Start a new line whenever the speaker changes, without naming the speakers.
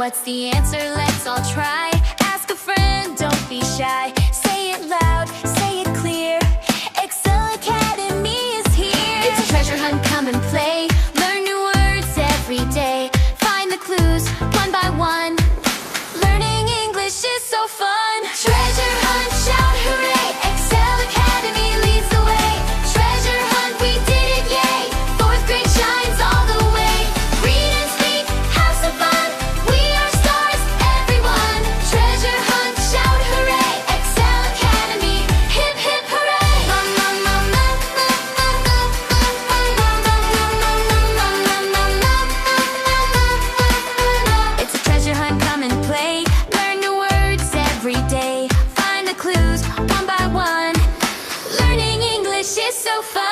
What's the answer? Let's all try. Ask a friend, don't be shy. Say it loud, say it clear. Excel Academy is here. It's a treasure hunt, come and play. Learn new words every day. Find the clues one by one. Learning English is so fun. Treasure hunt, shout hooray. Excel Academy leads the way. Treasure hunt, we did it, yay. Fourth grade shines all the way. Read and speak, have some fun. We are stars, everyone. Treasure hunt, shout hooray. Excel Academy, hip hip hooray. It's a treasure hunt, come and play. Learn new words every day. Find the clues one by one. Learning English is so fun.